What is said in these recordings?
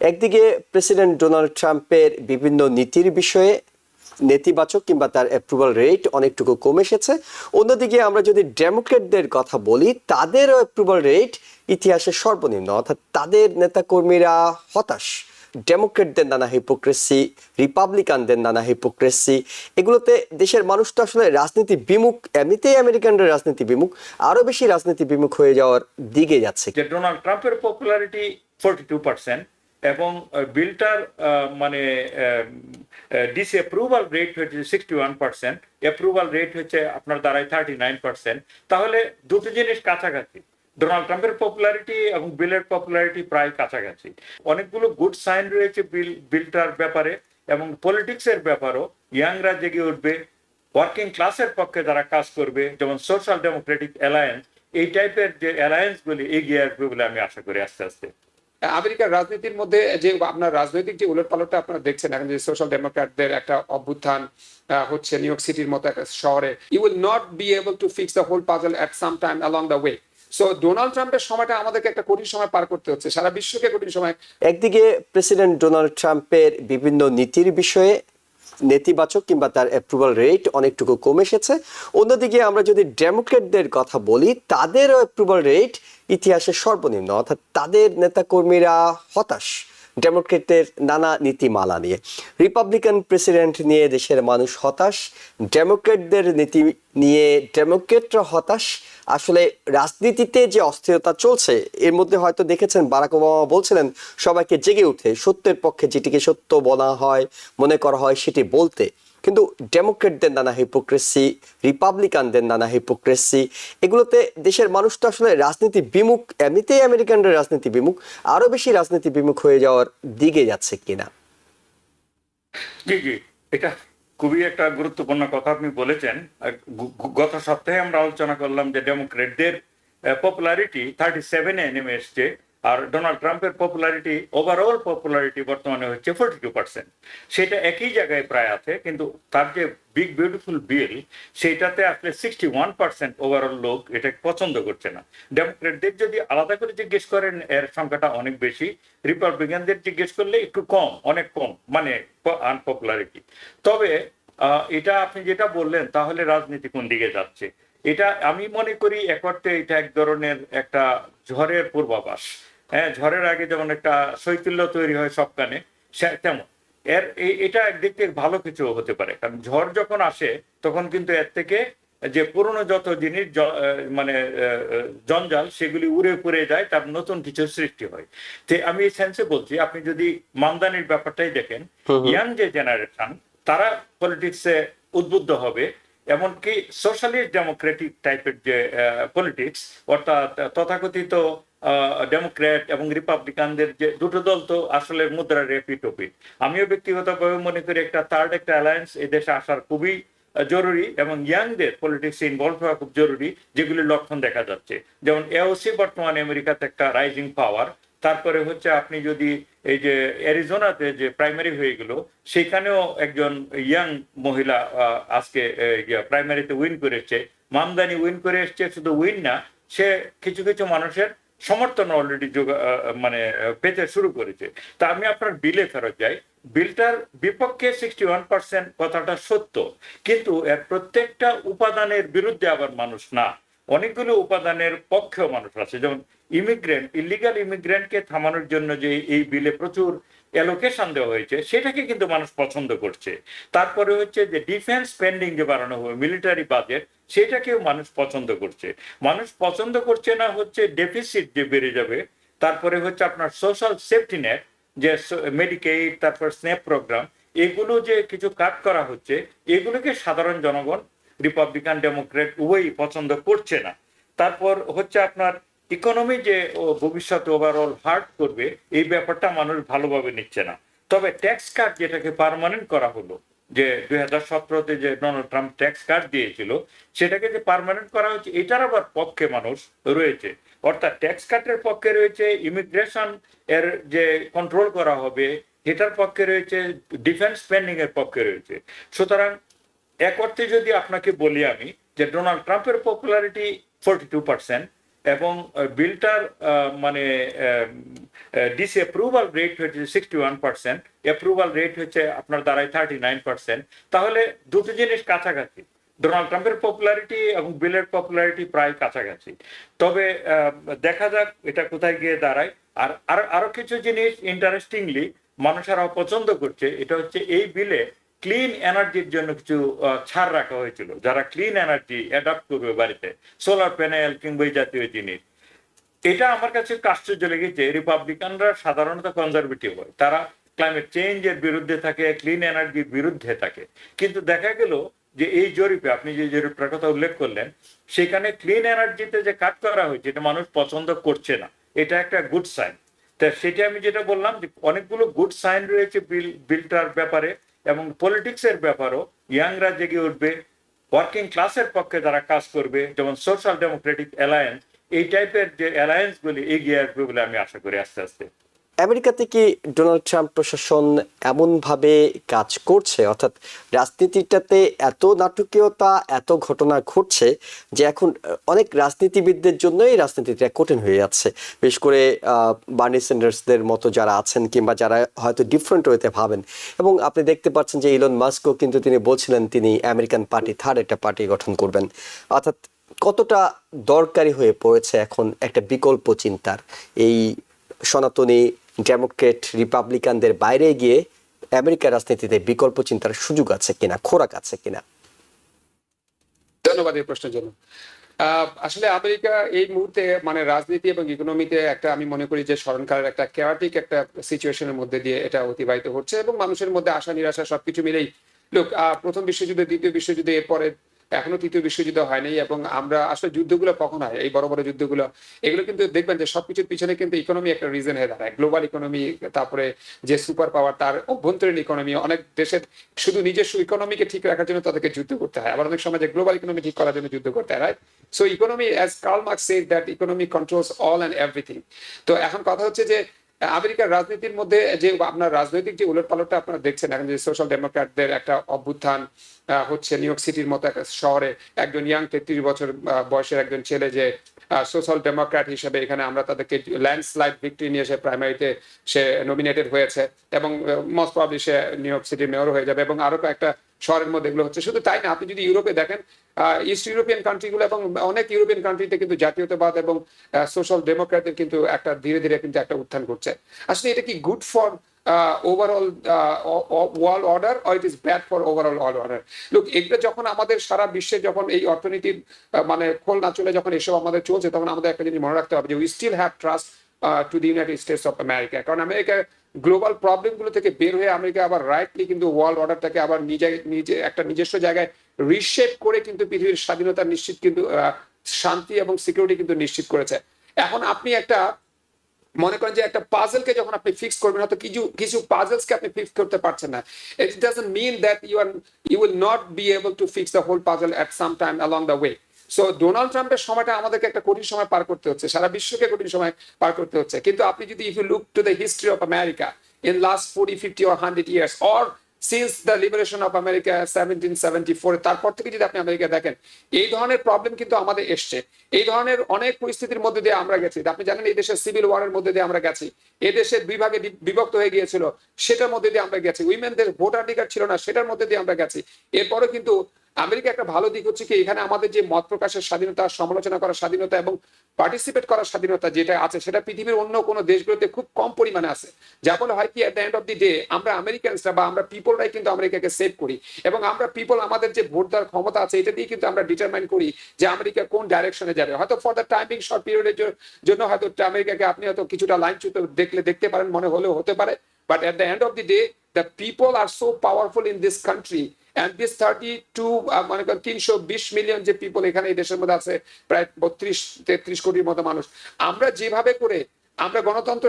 একদিকে president Donald ট্রাম্পের বিভিন্ন নীতির বিষয়ে নেতিবাচক কিংবা তার অ্যাপ্রুভাল রেট অনেকটুকু কমে এসেছে। অন্যদিকে আমরা যদি ডেমোক্রেটদের কথা বলি, তাদেরও অ্যাপ্রুভাল রেট ইতিহাসের সর্বনিম্ন, অর্থাৎ তাদের নেতাকর্মীরা হতাশ। ডেমোক্রেটদের নানা হিপোক্রেসি, রিপাবলিকানদের নানা হিপোক্রেসি, এগুলোতে দেশের মানুষ তো আসলে রাজনীতি বিমুখ, এমনিতেই আমেরিকানরা রাজনীতি বিমুখ, আরো বেশি রাজনীতি বিমুখ হয়ে যাওয়ার দিকে যাচ্ছে। ডোনাল্ড ট্রাম্পের পপুলারিটি 42% এবং বিলটার মানে ডিসঅ্যাপ্রুভাল রেট হচ্ছে 61%, অ্যাপ্রুভাল রেট হচ্ছে আপনার দাঁড়ায় 39%। তাহলে দুটো জিনিস কাছাকাছি, ডোনাল্ড ট্রাম্পের পপুলারিটি এবং বিলের পপুলারিটি প্রায় কাছাকাছি। অনেকগুলো গুড সাইন রয়েছে বিলটার ব্যাপারে, এবং পলিটিক্সের ব্যাপারও ইয়াংরা জেগে উঠবে, ওয়ার্কিং ক্লাসের পক্ষে যারা কাজ করবে, যেমন সোশ্যাল ডেমোক্রেটিক অ্যালায়েন্স, এই টাইপের যে অ্যালায়েন্স গুলি এগিয়ে আসবে বলে আমি আশা করি আস্তে আস্তে। আমেরিকার রাজনীতির মধ্যে যে আপনার রাজনৈতিক যে উলটপালটটা আপনারা দেখছেন এখন, যে সোশ্যাল ডেমোক্র্যাটদের একটা অভ্যুত্থান হচ্ছে নিউ ইয়র্ক সিটির মতো একটা শহরে, you will not be able to fix the whole puzzle at some time along the way. So Donald ট্রাম্পের সময়টা আমাদেরকে একটা কঠিন সময় পার করতে হচ্ছে, সারা বিশ্বকে কঠিন সময়। একদিকে প্রেসিডেন্ট ডোনাল্ড ট্রাম্পের বিভিন্ন নীতির বিষয়ে নেতিবাচক কিংবা তার অ্যাপ্রুভাল রেট অনেকটুকু কমে এসেছে। অন্যদিকে আমরা যদি ডেমোক্রেটদের কথা বলি, তাদেরও অ্যাপ্রুভাল রেট ইতিহাসের সর্বনিম্ন, অর্থাৎ তাদের নেতাকর্মীরা হতাশ ডেমোক্রেটদের নানা নীতিমালা নিয়ে। রিপাবলিকান প্রেসিডেন্ট নিয়ে দেশের মানুষ হতাশ, ডেমোক্রেটদের নীতি নিয়ে ডেমোক্রেটরা হতাশ। আসলে রাজনীতিতে যে অস্থিরতা চলছে, এর মধ্যে হয়তো দেখেছেন বারাক ওবামা বলছিলেন সবাইকে জেগে উঠে সত্যের পক্ষে যেটিকে সত্য বলা হয়, মনে করা হয় সেটি বলতে। কিন্তু ডেমোক্রেটদের নানা হিপোক্রেসি, রিপাবলিকানদের নানা হিপোক্রেসি, এগুলোতে দেশের মানুষ তো আসলে রাজনীতি বিমুখ, এমনিতেই আমেরিকানরা রাজনীতি বিমুখ, আরো বেশি রাজনীতি বিমুখ হয়ে যাওয়ার দিকে যাচ্ছে কিনা। জি জি, এটা খুবই একটা গুরুত্বপূর্ণ কথা আপনি বলেছেন। গত সপ্তাহে আমরা আলোচনা করলাম যে ডেমোক্রেটদের পপুলারিটি 37-এ নেমে এসছে, আর ডোনাল্ড ট্রাম্পের পপুলারিটি, ওভারঅল পপুলারিটি বর্তমানে হচ্ছে 42%। সেটা একই জায়গায় প্রায় আছে, কিন্তু তার যে বিগ বিউটিফুল বিল, সেইটাতে আসলে 61% ওভারঅল লোক এটা পছন্দ করছে না। ডেমোক্রেটদের যদি আলাদা করে জিজ্ঞেস করেন, এর সংখ্যাটা অনেক বেশি। রিপাবলিকানদের জিজ্ঞেস করলে একটু কম, অনেক কম, মানে আনপপুলারিটি। তবে এটা আপনি যেটা বললেন, তাহলে রাজনীতি কোন দিকে যাচ্ছে, এটা আমি মনে করি এক অর্থে এটা এক ধরনের একটা ঝড়ের পূর্বাভাস। হ্যাঁ, ঝড়ের আগে যেমন একটা শৈথিল্য তৈরি হয় সবখানে, তেমন এটা একদিক থেকে ভালো কিছু হতে পারে। কারণ ঝড় যখন আসে তখন কিন্তু এর থেকে যে পুরনো যত জিনিস মানে জঞ্জাল, সেগুলি উড়ে পুড়ে যায়, তার নতুন কিছু সৃষ্টি হয়। তো আমি এই সেন্সে বলছি, আপনি যদি মামদানির ব্যাপারটাই দেখেন, ইয়াং যে জেনারেশন, তারা পলিটিক্সে উদ্বুদ্ধ হবে। এমনকি সোশ্যালিস্ট ডেমোক্রেটিক টাইপের যে পলিটিক্স, অর্থাৎ তথাকথিত ডেমোক্র্যাট এবং রিপাবলিকানদের যে দুটো দল তো আসলে মুদ্রার রেপিটোপিট। আমিও ব্যক্তিগতভাবে মনে করি একটা থার্ড একটা অ্যালায়েন্স এদেশে আসার খুবই জরুরি, এবং ইয়াংদের পলিটিক্সে ইনভলভ হওয়া খুব জরুরি, যেগুলির লক্ষণ দেখা যাচ্ছে। যেমন এওসি বর্তমানে আমেরিকাতে একটা রাইজিং পাওয়ার। তারপরে হচ্ছে আপনি যদি এই যে অ্যারিজোনাতে যে প্রাইমারি হয়ে গেল, সেখানেও একজন ইয়াং মহিলা আজকে প্রাইমারিতে উইন করেছে। মামদানি উইন করে এসছে, শুধু উইন না, সে কিছু কিছু মানুষের সমর্থন অলরেডি মানে পেতে শুরু করেছে। তা আমি আপনার বিলে ফেরত যাই, বিলটার বিপক্ষে 61% কথাটা সত্য, কিন্তু এর প্রত্যেকটা উপাদানের বিরুদ্ধে আবার মানুষ না। অনেকগুলো উপাদানের পক্ষেও মানুষ আছে, যেমন ইমিগ্রেন্ট, ইলিগাল ইমিগ্রেন্টকে থামানোর জন্য যে এই বিলে প্রচুর অ্যালোকেশন দেওয়া হয়েছে, সেটাকে কিন্তু মানুষ পছন্দ করছে। তারপরে হচ্ছে যে ডিফেন্স স্পেন্ডিং যে বাড়ানো হবে, মিলিটারি বাজেট, সেটাকেও মানুষ পছন্দ করছে। মানুষ পছন্দ করছে না হচ্ছে ডেফিসিট যে বেড়ে যাবে, তারপরে হচ্ছে আপনার সোশ্যাল সেফটি নেট, যে মেডিকেইড, তারপর স্ন্যাপ প্রোগ্রাম, এগুলো যে কিছু কাট করা হচ্ছে, এগুলোকে সাধারণ জনগণ, রিপাবলিকান ডেমোক্রেট উভয়ই পছন্দ করছে না। তারপর হচ্ছে আপনার ইকোনমি যে ভবিষ্যতে ওভারঅল হার্ট করবে, এই ব্যাপারটা মানুষ ভালোভাবে নিচ্ছে না। তবে ট্যাক্স কাট যেটাকে পার্মানেন্ট করা হলো, যে 2017-তে যে ডোনাল্ড ট্রাম্প ট্যাক্স কাট দিয়েছিল, সেটাকে যে পার্মানেন্ট করা হচ্ছে, এটার আবার পক্ষে মানুষ রয়েছে। অর্থাৎ ট্যাক্স কাটের পক্ষে রয়েছে, ইমিগ্রেশন এর যে কন্ট্রোল করা হবে এটার পক্ষে রয়েছে, ডিফেন্স স্পেন্ডিং এর পক্ষে রয়েছে। সুতরাং এক অর্থে যদি আপনাকে বলি আমি, যে ডোনাল্ড ট্রাম্পের পপুলারিটি 42%, এবং বিলটার মানে ডিসঅ্যাপ্রুভাল রেট হচ্ছে 61%, অ্যাপ্রুভাল রেট হচ্ছে আপনার দাঁড়ায় 39%, তাহলে দুটো জিনিস কাছাকাছি। ডোনাল্ড ট্রাম্পের পপুলারিটি এবং বিলের পপুলারিটি প্রায় কাছাকাছি। তবে দেখা যাক এটা কোথায় গিয়ে দাঁড়ায়। আর আরো কিছু জিনিস ইন্টারেস্টিংলি মানুষেরা অপছন্দ করছে, এটা হচ্ছে এই বিলে ক্লিন এনার্জির জন্য কিছু ছাড় রাখা হয়েছিল, যারা ক্লিন এনার্জি অ্যাডাপ্ট করবে বাড়িতে, সোলার প্যানেল কিংবা এই জাতীয় জিনিস। এটা আমার কাছে আশ্চর্য লেগেছে। রিপাবলিকানরা সাধারণত কনজারভেটিভ হয়, তারা ক্লাইমেট চেঞ্জের বিরুদ্ধে থাকে, ক্লিন এনার্জির বিরুদ্ধে থাকে, কিন্তু দেখা গেল যে এই জরিপে, আপনি যে জরিপটার কথা উল্লেখ করলেন, সেখানে ক্লিন এনার্জিতে যে কাজ করা হয়েছে এটা মানুষ পছন্দ করছে না। এটা একটা গুড সাইন। তা সেটা আমি যেটা বললাম যে অনেকগুলো গুড সাইন রয়েছে বিলটার ব্যাপারে, এবং পলিটিক্সের ব্যাপারও ইয়াংরা জেগে উঠবে, ওয়ার্কিং ক্লাসের পক্ষে যারা কাজ করবে, যেমন সোশ্যাল ডেমোক্রেটিক অ্যালায়েন্স, এই টাইপের যে অ্যালায়েন্স গুলি এগিয়ে আসবে বলে আমি আশা করি আস্তে আস্তে। আমেরিকাতে কি ডোনাল্ড ট্রাম্প প্রশাসন এমনভাবে কাজ করছে, অর্থাৎ রাজনীতিটাতে এত নাটকীয়তা, এত ঘটনা ঘটছে যে এখন অনেক রাজনীতিবিদদের জন্যই রাজনীতিটা কঠিন হয়ে যাচ্ছে, বিশেষ করে বার্নি স্যান্ডার্সদের মতো যারা আছেন কিংবা যারা হয়তো ডিফারেন্ট ওয়েতে ভাবেন। এবং আপনি দেখতে পাচ্ছেন যে ইলন মাস্কও কিন্তু তিনি বলছিলেন তিনি আমেরিকান পার্টি, থার্ড একটা পার্টি গঠন করবেন। অর্থাৎ কতটা দরকারি হয়ে পড়েছে এখন একটা বিকল্প চিন্তার, এই সনাতনী ডেমোক্রেট রিপাবলিকানদের বাইরে গিয়ে আমেরিকার রাজনীতিতে বিকল্প চিন্তার সুযোগ আছে কিনা, খোরাক আছে কিনা? ধন্যবাদ এই প্রশ্নের জন্য। আসলে আমেরিকা এই মুহূর্তে মানে রাজনীতি এবং ইকোনমিতে একটা, আমি মনে করি যে স্মরণকালের একটা কেয়াটিক একটা সিচুয়েশনের মধ্যে দিয়ে এটা অতিবাহিত হচ্ছে, এবং মানুষের মধ্যে আশা নিরাশা সবকিছু মিলেই লোক প্রথম বিশ্বযুদ্ধ, দ্বিতীয় বিশ্বযুদ্ধ, এরপরে এখনো তৃতীয় বিশ্বযুদ্ধ হয়নি। এবং আমরা আসলে যুদ্ধগুলো কখন হয়, এই বড় বড় যুদ্ধগুলো, এগুলো কিন্তু দেখবেন যে সবকিছুর পিছনে কিন্তু ইকোনমি একটা রিজন হয়ে দাঁড়ায়। গ্লোবাল ইকোনমি, তারপরে যে সুপার পাওয়ার তার অভ্যন্তরীণ ইকোনমি, অনেক দেশের শুধু নিজস্ব ইকোনমিকে ঠিক রাখার জন্য তাদেরকে যুদ্ধ করতে হয়, আবার অনেক সময় যে গ্লোবাল ইকোনমি ঠিক করার জন্য যুদ্ধ করতে হয়, right? So economy, as Karl Marx said that economy controls all and everything. তো এখন কথা হচ্ছে যে আমেরিকার রাজনীতির মধ্যে যে আপনার রাজনৈতিক যে উলটপালটটা আপনারা দেখছেন এখন, যে সোশ্যাল ডেমোক্র্যাটদের একটা অভ্যুত্থান হচ্ছে নিউ ইয়র্ক সিটির মতো একটা শহরে, একজন ইয়াং 33 বছর বয়সের একজন ছেলে যে সোশ্যাল ডেমোক্র্যাট হিসেবে এখানে আমরা তাদেরকে ল্যান্ডস্লাইড ভিক্টরি নিয়ে সে প্রাইমারিতে সে নমিনেটেড হয়েছে, এবং মোস্ট প্রবাবলি সে নিউ ইয়র্ক সিটির মেয়র হয়ে যাবে, এবং আরো কয়েকটা শহরের মধ্যে এগুলো হচ্ছে। শুধু তাই না, আপনি যদি ইউরোপে দেখেন, ইস্ট ইউরোপিয়ান কান্ট্রিগুলো এবং অনেক ইউরোপিয়ান কান্ট্রিতে কিন্তু জাতীয়তাবাদ এবং সোশ্যাল ডেমোক্র্যাটের কিন্তু একটা ধীরে ধীরে কিন্তু একটা উত্থান ঘটছে। আসলে এটা কি good for overall world order, or it is bad for overall world order? Look, এগুলো যখন আমাদের সারা বিশ্বে যখন এই অর্থনীতির মানে খোল না চলে, যখন এসব আমাদের চলছে, তখন আমাদের একটা জিনিস মনে রাখতে হবে যে we still have trust to the United States of America. কারণ আমেরিকা গ্লোবাল প্রবলেমগুলো থেকে বের হয়ে আমেরিকা আবার রাইটলি কিন্তু ওয়ার্ল্ড অর্ডারটাকে আবার নিজে একটা নিজস্ব জায়গায় রিশেপ করে কিন্তু পৃথিবীর স্বাধীনতা নিশ্চিত, কিন্তু শান্তি এবং সিকিউরিটি কিন্তু নিশ্চিত করেছে। এখন আপনি একটা মনে করেন যে একটা পাজলকে যখন আপনি ফিক্স করবেন, হয়তো কিছু কিছু পাজলসকে আপনি ফিক্স করতে পারছেন না, it doesn't mean that you will not be able to fix the whole puzzle at some time along the way. So Donald ট্রাম্পের সময়টা আমাদেরকে একটা কঠিন সময় পার করতে হচ্ছে, সারা বিশ্বকে কঠিন সময় পার করতে হচ্ছে। কিন্তু আপনি যদি if you look to the history of America in last 40, 50 or 100 years, or since the liberation of America 1774, তারপর থেকে যদি আপনি আমেরিকা দেখেন, এই ধরনের প্রবলেম কিন্তু আমাদের এসছে। এই ধরনের অনেক পরিস্থিতির মধ্যে দিয়ে আমরা গেছি। আপনি জানেন এই দেশের সিভিল ওয়ারের মধ্যে দিয়ে আমরা গেছি, এই দেশের দুই ভাগে বিভক্ত হয়ে গিয়েছিল, সেটার মধ্যে দিয়ে আমরা গেছি, উইমেনদের ভোটাধিকার ছিল না, সেটার মধ্যে দিয়ে আমরা গেছি। এরপরে কিন্তু আমেরিকা একটা ভালো দিক হচ্ছে কি, এখানে আমাদের যে মত প্রকাশের স্বাধীনতা, সমালোচনা করার স্বাধীনতা এবং পার্টিসিপেট করার স্বাধীনতা যেটা আছে, সেটা পৃথিবীর অন্য কোনো দেশগুলোতে খুব কম পরিমাণে আছে। যার ফলে হয় কি, এট the end of the day আমরা আমেরিকানসরা বা আমরা পিপলরাই কিন্তু আমেরিকাকে সেভ করি, এবং আমরা পিপল আমাদের যে ভোট দেওয়ার ক্ষমতা আছে এটা দিয়ে কিন্তু আমরা ডিটারমাইন করি যে আমেরিকা কোন ডাইরেকশনে যাবে। হয়তো ফর দ্য টাইমিং শর্ট পিরিয়ডের জন্য হয়তো আমেরিকাকে আপনি হয়তো কিছুটা লাইন চুত দেখতে পারেন, মনে হলেও হতে পারে, but at the end of the day the people are so powerful in this country, and this 32 মানে 320 মিলিয়ন যে পিপল এখানে এই দেশের মধ্যে আছে, প্রায় 32-33 কোটির মতো মানুষ, আমরা যেভাবে করে আমরা গণতন্ত্র,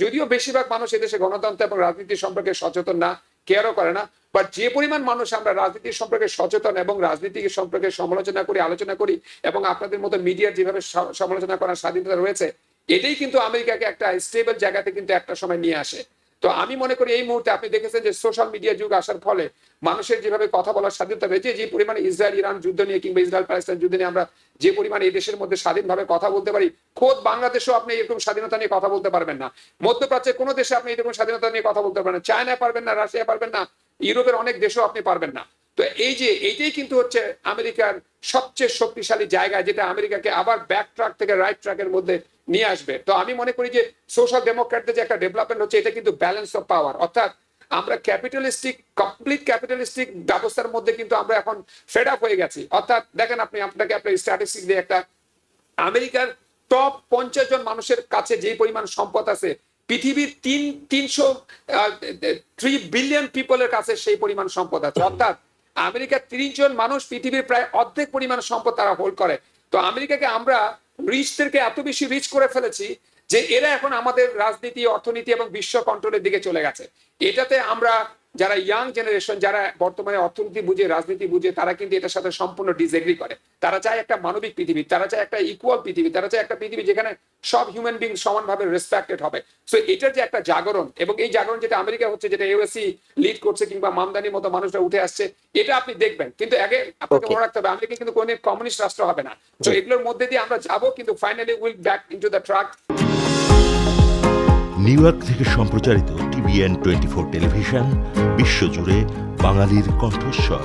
যদিও বেশিরভাগ মানুষ এদেশে গণতন্ত্র এবং রাজনীতি সম্পর্কে সচেতন না, কেয়ারও করে না, বাট যে পরিমাণ মানুষ আমরা রাজনীতি সম্পর্কে সচেতন এবং রাজনীতি সম্পর্কে সমালোচনা করি, আলোচনা করি, এবং আপনাদের মতো মিডিয়ার যেভাবে সমালোচনা করার স্বাধীনতা রয়েছে, এটাই কিন্তু আমেরিকাকে একটা স্টেবল জায়গাতে কিন্তু একটা সময় নিয়ে আসে। তো আমি মনে করি এই মুহূর্তে আপনি দেখেছেন যে সোশ্যাল মিডিয়া যুগ আসার ফলে মানুষের যেভাবে কথা বলার স্বাধীনতা রয়েছে, যে পরিমাণে ইসরায়েল ইরান যুদ্ধ নিয়ে কিংবা ইসরায়েল প্যালেস্টাইন যুদ্ধ নিয়ে আমরা যে পরিমাণে এই দেশের মধ্যে স্বাধীনভাবে কথা বলতে পারি, খোদ বাংলাদেশেও আপনি এরকম স্বাধীনতা নিয়ে কথা বলতে পারবেন না। মধ্যপ্রাচ্যের কোনো দেশে আপনি এরকম স্বাধীনতা নিয়ে কথা বলতে পারবেন না, চায়না পারবেন না, রাশিয়া পারবেন না, ইউরোপের অনেক দেশেও আপনি পারবেন না। তো এইটাই কিন্তু হচ্ছে আমেরিকার সবচেয়ে শক্তিশালী জায়গা, যেটা আমেরিকাকে আবার ব্যাক ট্র্যাক থেকে রাইট ট্র্যাকের মধ্যে নিয়ে আসবে। তো আমি মনে করি যে সোশ্যাল ডেমোক্র্যাটদের যে একটা ডেভেলপমেন্ট হচ্ছে, এটা কিন্তু ব্যালেন্স অফ পাওয়ার, অর্থাৎ আমরা কমপ্লিট ক্যাপিটালিস্টিক ব্যবস্থার মধ্যে কিন্তু আমরা এখন ফেড আপ হয়ে গেছি। অর্থাৎ দেখেন আপনার স্ট্যাটিস্টিক দিয়ে একটা আমেরিকার টপ 50 জন মানুষের কাছে যে পরিমাণ সম্পদ আছে, পৃথিবীর 303 বিলিয়ন পিপলের কাছে সেই পরিমাণ সম্পদ আছে। অর্থাৎ আমেরিকার 30 জন মানুষ পৃথিবীর প্রায় অর্ধেক পরিমাণ সম্পদ তারা হোল্ড করে। তো আমেরিকাকে আমরা রিচদেরকে এত বেশি রিচ করে ফেলেছি যে এরা এখন আমাদের রাজনীতি, অর্থনীতি এবং বিশ্ব কন্ট্রোলের দিকে চলে গেছে। এটাতে আমরা যারা ইয়াং জেনারেশন, যারা বর্তমানে অর্থনীতি বুঝে, রাজনীতি বুঝে, তারা কিন্তু এটার সাথে সম্পূর্ণ ডিসএগ্রি করে। তারা চায় একটা মানবিক পৃথিবী, তারা চায় একটা ইকুয়াল পৃথিবী, তারা চায় একটা পৃথিবী যেখানে সব হিউম্যান বিং সমানভাবে রেসপেক্টেড হবে। সো এটার যে একটা জাগরণ, এবং এই জাগরণ যেটা আমেরিকা হচ্ছে, যেটা ইউএসসি লিড করছে কিংবা মামদানির মতো মানুষরা উঠে আসছে, এটা আপনি দেখবেন। কিন্তু আগে আপনাকে মনে রাখতে হবে, আমেরিকা কিন্তু কোনো কমিউনিস্ট রাষ্ট্র হবে না। তো এগুলোর মধ্যে দিয়ে আমরা যাবো, কিন্তু finally will back into the truck. New York থেকে সম্প্রচারিত TVN 24 টেলিভিশন, বিশ্বজুড়ে বাঙালির কণ্ঠস্বর।